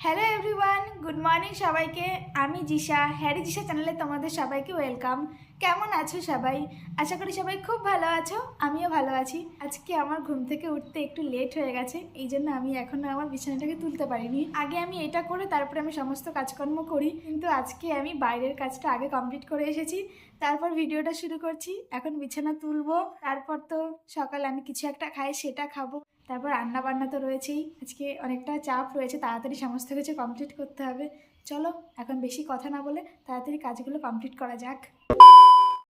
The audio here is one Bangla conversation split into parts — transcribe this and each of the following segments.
হ্যালো এভরিওয়ান, গুড মর্নিং সবাইকে। আমি জিশা, হ্যারি জিশা চ্যানেলে তোমাদের সবাইকে ওয়েলকাম। কেমন আছো সবাই? আশা করি সবাই খুব ভালো আছো, আমিও ভালো আছি। আজকে আমার ঘুম থেকে উঠতে একটু লেট হয়ে গেছে, এই জন্য আমি এখনও আমার বিছানাটাকে তুলতে পারিনি। আগে আমি এটা করে তারপরে আমি সমস্ত কাজকর্ম করি, কিন্তু আজকে আমি বাইরের কাজটা আগে কমপ্লিট করে এসেছি, তারপর ভিডিওটা শুরু করছি। এখন বিছানা তুলবো, তারপর তো সকালে আমি কিছু একটা খাই, সেটা খাবো। তারপর রান্না বান্না তো রয়েছেই, আজকে অনেকটা চাপ রয়েছে, তাড়াতাড়ি সমস্ত কিছু কমপ্লিট করতে হবে। চলো এখন বেশি কথা না বলে তাড়াতাড়ি কাজগুলো কমপ্লিট করা যাক।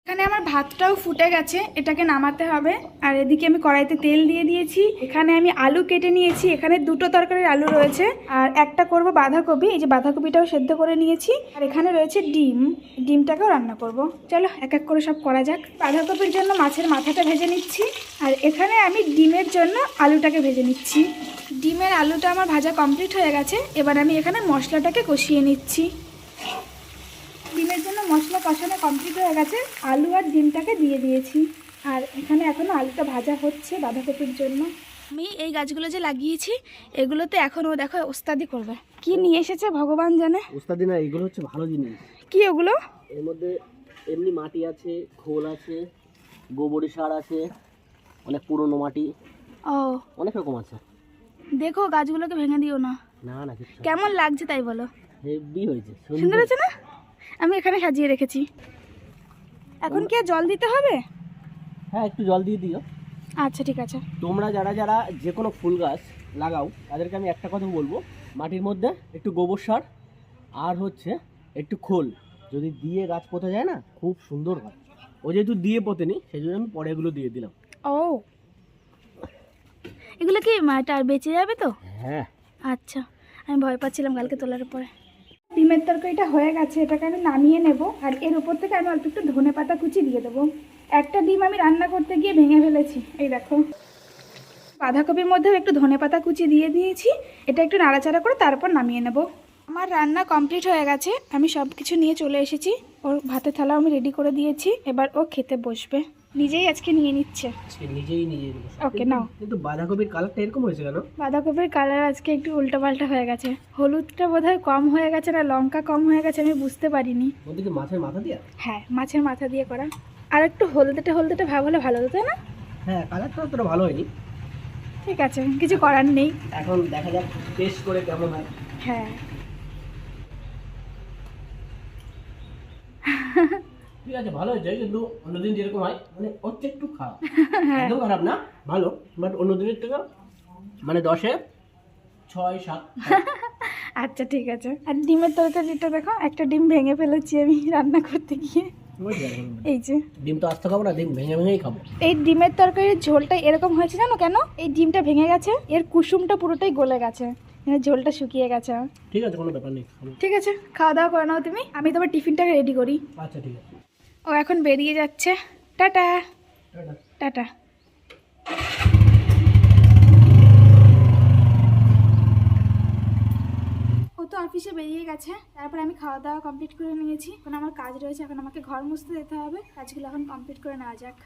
এখানে আমার ভাতটাও ফুটে গেছে, এটাকে নামাতে হবে। আর এদিকে আমি কড়াইতে তেল দিয়ে দিয়েছি। এখানে আমি আলু কেটে নিয়েছি, এখানে দুটো তরকারির আলু রয়েছে, আর একটা করব বাঁধাকপি। এই যে বাঁধাকপিটাও সেদ্ধ করে নিয়েছি। আর এখানে রয়েছে ডিমটাকেও রান্না করব। চলো এক এক করে সব করা যাক। বাঁধাকপির জন্য মাছের মাথাটা ভেজে নিচ্ছি, আর এখানে আমি ডিমের জন্য আলুটাকে ভেজে নিচ্ছি। ডিমের আলুটা আমার ভাজা কমপ্লিট হয়ে গেছে, এবার আমি এখানে মশলাটাকে কষিয়ে নিচ্ছি। ডিমের জন্য মশলা কষানো কমপ্লিট হয়ে গেছে, আলু আর ডিমটাকে দিয়ে দিয়েছি। আর এখানে এখনও আলুটা ভাজা হচ্ছে বাঁধাকপির জন্য। আমি এই গাছগুলো যে লাগিয়েছি, এগুলোতে এখন ও দেখো ওস্তাদি করবে। কি নিয়ে এসেছে ভগবান জানে। ওস্তাদি না, এগুলো হচ্ছে ভালো জিনিস। কি ওগুলো? এর মধ্যে এমনি মাটি আছে, খোল আছে, গোবর সার আছে, অনেক পুরনো মাটি, ও অনেক রকম আছে। দেখো গাছগুলোকে ভেঙে দিও না। না না, কিছু কেমন লাগছে তাই বলো। হেভি হয়েছে, সুন্দর হয়েছে না? আমি এখানে সাজিয়ে রেখেছি। এখন কি আর জল দিতে হবে? হ্যাঁ, একটু জল দিয়ে দিও। আচ্ছা ঠিক আছে। তোমরা যারা যারা যে কোনো ফুল গাছ লাগাও, তাদেরকে আমি একটা কথা বলবো, মাটির মধ্যে একটু গোবর সার আর হচ্ছে একটু খোল যদি দিয়ে গাছ পোতা যায় না, খুব সুন্দর হয়। ও যেহেতু দিয়ে পোতেনি, সেই জন্য আমি পরে এগুলো দিয়ে দিলাম। ও, এগুলো কি মাটা আর বেঁচে যাবে তো? হ্যাঁ। আচ্ছা, আমি ভয় পাচ্ছিলাম কালকে তোলার পরে। ডিমের তরকারিটা হয়ে গেছে, এটাকে আমি নামিয়ে নেব। আর এর উপর থেকে আমি অল্প একটু ধনে পাতা কুচি দিয়ে দেবো। একটা ডিম আমি রান্না করতে গিয়ে ভেঙে ফেলেছি, এই দেখো। বাঁধাকপির মধ্যেও একটু ধনে পাতা কুচি দিয়ে দিয়েছি। এটা একটু নাড়াচাড়া করে তারপর নামিয়ে নেব। আমার রান্না কমপ্লিট হয়ে গেছে, আমি সব কিছু নিয়ে চলে এসেছি। ওর ভাতের থালাও আমি রেডি করে দিয়েছি, এবার ও খেতে বসবে। নিজেই আজকে নিয়ে নিচ্ছে। নিজেই নিজেই ওকে নাও। কিন্তু বাঁধাকপির কালারটা এরকম হয়েছে কেন? বাঁধাকপির কালার আজকে একটু উল্টোপাল্টা হয়ে গেছে। হলুদটা বোধহয় কম হয়ে গেছে, না লঙ্কা কম হয়ে গেছে, আমি বুঝতে পারিনি। ওদিকে মাছের মাথা দিয়ে? হ্যাঁ, মাছের মাথা দিয়ে করা। আর একটু হলদেটে হলদেটে ভাব হলে ভালো হতো, তাই না? হ্যাঁ, কালারটা অতটা ভালো হয়নি। ঠিক আছে, কিছু করার নেই। এখন দেখা যাক টেস্ট করে কেমন হয়। হ্যাঁ। ঠিক আছে, ভালো হয়েছে, কিন্তু অন্যদিন যেরকম হয় মানে ওর চেয়ে একটু খারাপ। একদম খারাপ না, ভালো, বাট অন্যদিনের থেকে মানে 10-এ 6-7। আচ্ছা ঠিক আছে। আর ডিমের তরকারিটা দেখো, একটা ডিম ভেঙে ফেলেছি আমি রান্না করতে গিয়ে। এই যে ডিম তো আস্তে খাবো না, ডিম ভেঙে ভেঙেই খাবো। এই ডিমের তরকারির ঝোলটা এরকম হয়েছে জানো কেন? এই ডিমটা ভেঙে গেছে, এর কুসুমটা পুরোটাই গলে গেছে, ঝোলটা শুকিয়ে গেছে। ঠিক আছে, কোনো ব্যাপার নেই, খাবো। ঠিক আছে, খাওয়া দাওয়া করে নাও তুমি, আমি তোমার টিফিনটাকে রেডি করি। আচ্ছা ঠিক আছে। ও এখন বেরিয়ে যাচ্ছে। টাটা। টাটা। টাটা। ও তো অফিসে বেরিয়ে গেছে, তারপর আমি খাওয়া দাওয়া কমপ্লিট করে নিয়েছি। এখন আমার কাজ রয়েছে, এখন আমাকে ঘর মুছতে যেতে হবে। কাজগুলো এখন কমপ্লিট করে নেওয়া যাক।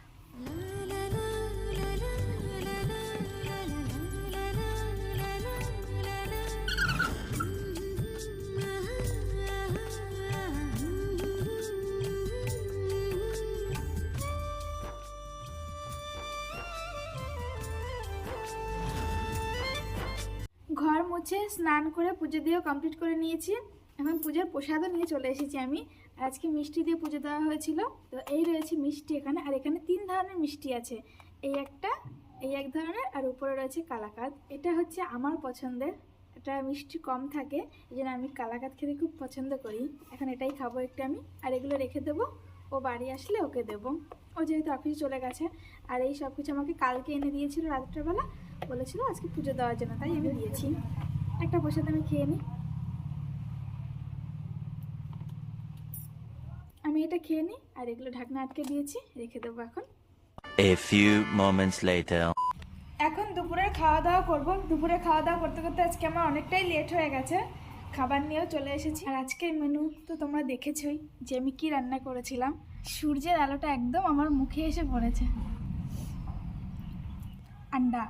ঘর মুছে স্নান করে পুজো দিয়েও কমপ্লিট করে নিয়েছি। এখন পুজোর প্রসাদও নিয়ে চলে এসেছি আমি। আজকে মিষ্টি দিয়ে পুজো দেওয়া হয়েছিল, তো এই রয়েছে মিষ্টি এখানে। আর এখানে 3 ধরনের মিষ্টি আছে, এই একটা, এই এক ধরনের, আর উপরে রয়েছে কালাকাঁদ। এটা হচ্ছে আমার পছন্দের, এটা মিষ্টি কম থাকে, এই জন্য আমি কালাকাঁদ খেতে খুব পছন্দ করি। এখন এটাই খাবো একটু আমি, আর এগুলো রেখে দেবো, ও বাড়ি আসলে ওকে দেবো। ও যেহেতু অফিস চলে গেছে। আর এই সব কিছু আমাকে কালকে এনে দিয়েছিল রাত্রেবেলা, বলেছিল আজকে পুজো দেওয়ার জন্য, তাই আমি দিয়েছি। একটা প্রসাদ আমি খেয়ে নিই। আমি এটা খেয়ে নিই, আর এগুলো ঢাকনা আটকে দিয়েছি, রেখে দেবো এখন। A few moments later. এখন দুপুরের খাওয়া দাওয়া করব। দুপুরে খাওয়া দাওয়া করতে করতে আজকে আমার অনেকটাই লেট হয়ে গেছে, খাবার নিয়েও চলে এসেছি। আর আজকের মেনু তো তোমরা দেখেছই যে আমি কি রান্না করেছিলাম। সূর্যের আলোটা একদম আমার মুখে এসে পড়েছে। আন্ডা।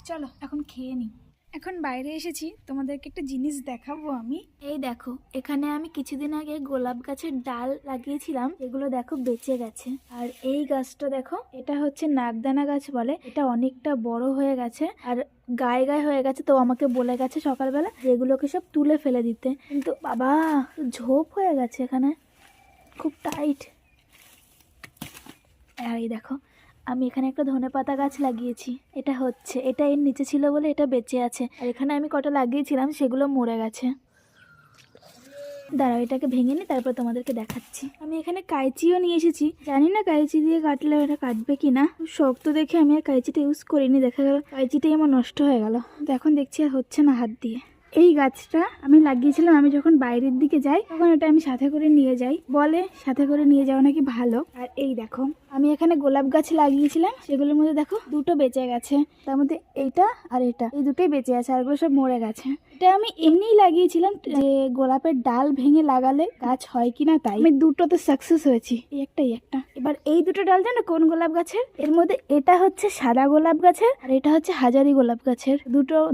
চলো এখন খেয়ে নিই। এখন বাইরে এসেছি, তোমাদেরকে একটা জিনিস দেখাবো আমি। এই দেখো, এখানে আমি কিছুদিন আগে গোলাপ গাছের ডাল লাগিয়েছিলাম, এগুলো দেখো বেঁচে গেছে। আর এই গাছটা দেখো, এটা হচ্ছে নাগদানা গাছ বলে, এটা অনেকটা বড় হয়ে গেছে আর গায়ে গায়ে হয়ে গেছে। তো আমাকে বলে গেছে সকালবেলা যে এগুলোকে সব তুলে ফেলে দিতে, কিন্তু বাবা ঝোপ হয়ে গেছে এখানে, খুব টাইট। আর এই দেখো, আমি এখানে একটা ধনেপাতা গাছ লাগিয়েছি, এটা এর নিচে ছিল বলে এটা বেঁচে আছে। আর এখানে আমি কটা লাগিয়েছিলাম, সেগুলো মরে গেছে। দাঁড়াও, এটাকে ভেঙে নি, তারপর তোমাদেরকে দেখাচ্ছি। আমি এখানে কাঁচিও নিয়ে এসেছি, জানি না কাঁচি দিয়ে কাটলে এটা কাটবে কিনা, শক্ত দেখে আমি আর কাঁচিটা ইউজ করিনি, দেখা গেল কাঁচিটাই আমার নষ্ট হয়ে গেল। তো এখন দেখছি আর হচ্ছে না হাত দিয়ে। এই গাছটা আমি লাগিয়েছিলাম, আমি যখন বাইরের দিকে যাই তখন এটা আমি সাথে করে নিয়ে যাই, বলে সাথে করে নিয়ে যাওয়া নাকি ভালো। আর এই দেখো, আমি এখানে গোলাপ গাছ লাগিয়েছিলাম, সেগুলোর মধ্যে দেখো দুটো বেঁচে গেছে, তার মধ্যে এইটা আর এটা, এই দুটোই বেঁচে আছে, আর সব মরে গেছে। এটা আমি এমনিই লাগিয়েছিলাম যে গোলাপের ডাল ভেঙে লাগালে গাছ হয় কিনা, তাই আমি দুটোতে সাকসেস হয়েছি, এই একটা। এবার এই দুটো ডাল জানো কোন গোলাপ গাছের? এর মধ্যে এটা হচ্ছে সাদা গোলাপ গাছের আর এটা হচ্ছে হাজারি গোলাপ গাছের,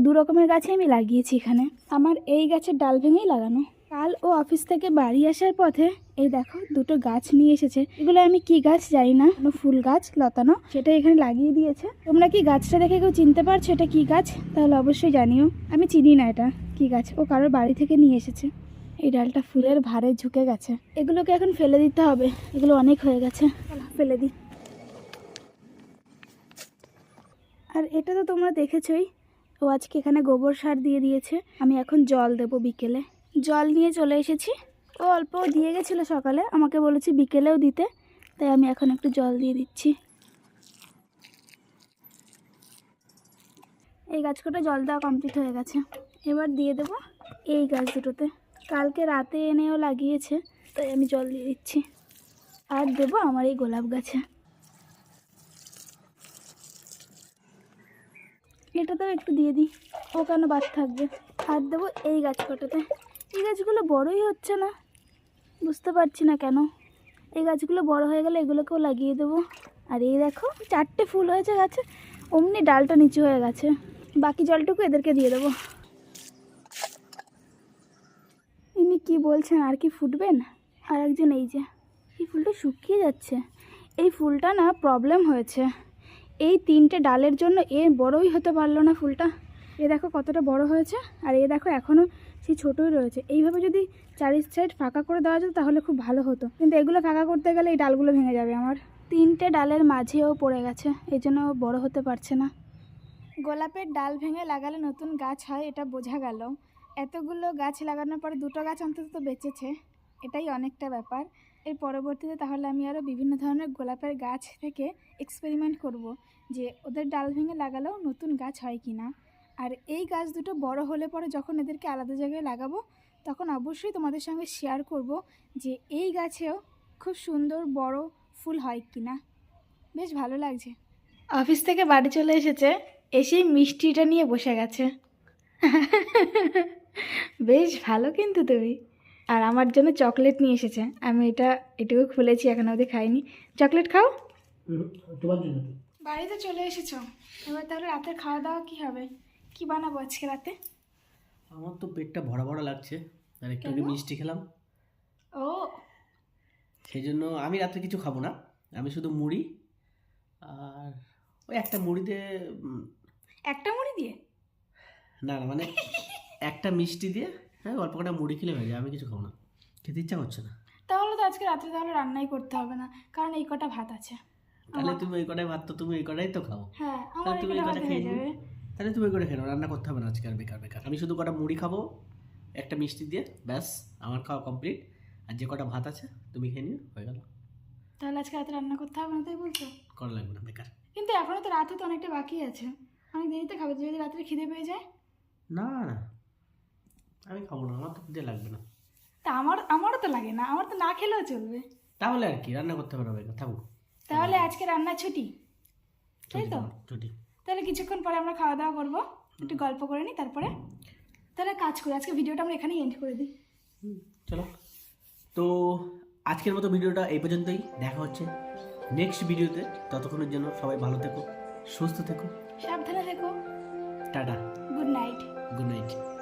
দু রকমের গাছে আমি লাগিয়েছি এখানে। আমার এই গাছের ডাল ভেঙেই লাগানো। কাল ও অফিস থেকে বাড়ি আসার পথে এই দেখো দুটো গাছ নিয়ে এসেছে, এগুলো আমি কি গাছ জানি না, কোনো ফুল গাছ লতানো, সেটা এখানে লাগিয়ে দিয়েছে। তোমরা কি গাছটা দেখে কেউ চিনতে পারছো এটা কি গাছ? তাহলে অবশ্যই জানিও, আমি চিনি না এটা কি গাছ, ও কারোর বাড়ি থেকে নিয়ে এসেছে। এই ডালটা ফুলের ভারে ঝুঁকে গেছে, এগুলোকে এখন ফেলে দিতে হবে, এগুলো অনেক হয়ে গেছে, ফেলে দিই। আর এটা তো তোমরা দেখেছোই, ও আজকে এখানে গোবর সার দিয়ে দিয়েছে, আমি এখন জল দেবো বিকেলে। জল নিয়ে চলে এসেছি, ও অল্প দিয়ে গেছিলো সকালে, আমাকে বলেছে বিকেলেও দিতে, তাই আমি এখন একটু জল দিয়ে দিচ্ছি। এই গাছ কটা জল দেওয়া কমপ্লিট হয়ে গেছে, এবার দিয়ে দেবো এই গাছ দুটোতে, কালকে রাতে এনেও লাগিয়েছে, তাই আমি জল দিয়ে দিচ্ছি। আর দেবো আমার এই গোলাপ গাছে, এটাতেও একটু দিয়ে দিই, ও কেন বাদ থাকবে। আর দেবো এই গাছ কটাতে, এই গাছগুলো বড়ই হচ্ছে না, বুঝতে পারছি না কেন। এই গাছগুলো বড় হয়ে গেলে এগুলোকেও লাগিয়ে দেবো। আর এই দেখো 4টে ফুল হয়েছে গাছে, অমনি ডালটা নিচু হয়ে গেছে, বাকি জলটুকু এদেরকে দিয়ে দেবো। ইনি কি বলছেন, আর কি ফুটবেন? আর একজন এই যে, এই ফুলটা শুকিয়ে যাচ্ছে, এই ফুলটা না প্রবলেম হয়েছে, এই 3টে ডালের জন্য এ বড়ই হতে পারলো না ফুলটা। এ দেখো কতটা বড় হয়েছে, আর এ দেখো এখনও সেই ছোটোই রয়েছে। এইভাবে যদি চারি সাইড ফাঁকা করে দেওয়া যেত তাহলে খুব ভালো হতো, কিন্তু এগুলো ফাঁকা করতে গেলে এই ডালগুলো ভেঙে যাবে আমার। 3টে ডালের মাঝেও পড়ে গেছে, এই জন্য বড়ো হতে পারছে না। গোলাপের ডাল ভেঙে লাগালে নতুন গাছ হয়, এটা বোঝা গেল। এতগুলো গাছ লাগানোর পরে দুটো গাছ অন্তত তো বেঁচেছে, এটাই অনেকটা ব্যাপার। এর পরবর্তীতে তাহলে আমি আরও বিভিন্ন ধরনের গোলাপের গাছ থেকে এক্সপেরিমেন্ট করব, যে ওদের ডাল ভেঙে লাগালেও নতুন গাছ হয় কি না। আর এই গাছ দুটো বড় হলে পরে যখন এদেরকে আলাদা জায়গায় লাগাবো, তখন অবশ্যই তোমাদের সঙ্গে শেয়ার করব যে এই গাছেও খুব সুন্দর বড় ফুল হয় কি না। বেশ ভালো লাগছে। অফিস থেকে বাড়ি চলে এসেছে, এসেই মিষ্টিটা নিয়ে বসে গেছে। বেশ ভালো কিন্তু তুমি। আর আমার জন্য চকলেট নিয়ে এসেছে, আমি এটুকু খুলেছি, এখন অবধি খাইনি। চকলেট খাও। তোমার জন্য। বাড়িতে চলে এসেছো, এবার তাহলে রাতে খাওয়া দাওয়া কী হবে? কি বানাবো আজকে রাতে? আমার তো পেটটা ভরা ভরা লাগছে, আর একটু আগে মিষ্টি খেলাম, ও সেই জন্য আমি রাত্রে কিছু খাবো না, আমি শুধু মুড়ি আর ওই একটা মুড়িতে একটা মুড়ি দিয়ে? না না মানে একটা মিষ্টি দিয়ে, হ্যাঁ অল্প কটা মুড়ি খেলে হয়ে যায়, আমি কিছু খাবো না, খেতে ইচ্ছা করছে না। তাহলে তো আজকে রাত্রে তাহলে রান্নাই করতে হবে না, কারণ এই কটা ভাত আছে। তাহলে তুমি ওই কটাই ভাত, তো তুমি ওই কটাই তো খাও, হ্যাঁ, আমার তাহলে তুমি এই ওই কটা কটা ভাত খেয়ে হয়ে নিও, যাবে। তাহলে তুমি ওই কটা খেয়ে নাও, রান্না করতে হবে না আজকে আর, বেকার বেকার। আমি শুধু কটা মুড়ি খাবো একটা মিষ্টি দিয়ে, ব্যাস আমার খাওয়া কমপ্লিট। আর যে কটা ভাত আছে তুমি খেয়ে নিও, হয়ে গেল। তাহলে আজকে রাতে রান্না করতে হবে না তাই বলছো? করা লাগবে না, বেকার। কিন্তু এখনো তো রাতে তো অনেকটা বাকি আছে, অনেক দেরিতে খাবে, যদি রাত্রে খিদে পেয়ে যায়। না না আমি খাবো না, আমার তো খিদে লাগবে না। তা আমারও তো লাগে না, আমার তো না খেলেও চলবে। তাহলে আর কি, রান্না করতে হবে না, বেকার থাকুক। তাহলে আজকে রান্না ছুটি, তাই তো? ছুটি। তাহলে কিছুক্ষণ পরে আমরা খাওয়া দাওয়া করবো, একটু গল্প করে নিই, তারপরে তাহলে কাজ করি। আজকে ভিডিওটা আমরা এখানেই এন্ড করে দিই। চলো, তো আজকের মতো ভিডিওটা এই পর্যন্তই, দেখা হচ্ছে নেক্সট ভিডিওতে। ততক্ষণের জন্য সবাই ভালো থেকো, সুস্থ থেকো, সাবধানে থেকো। Tata. Good night. Good night.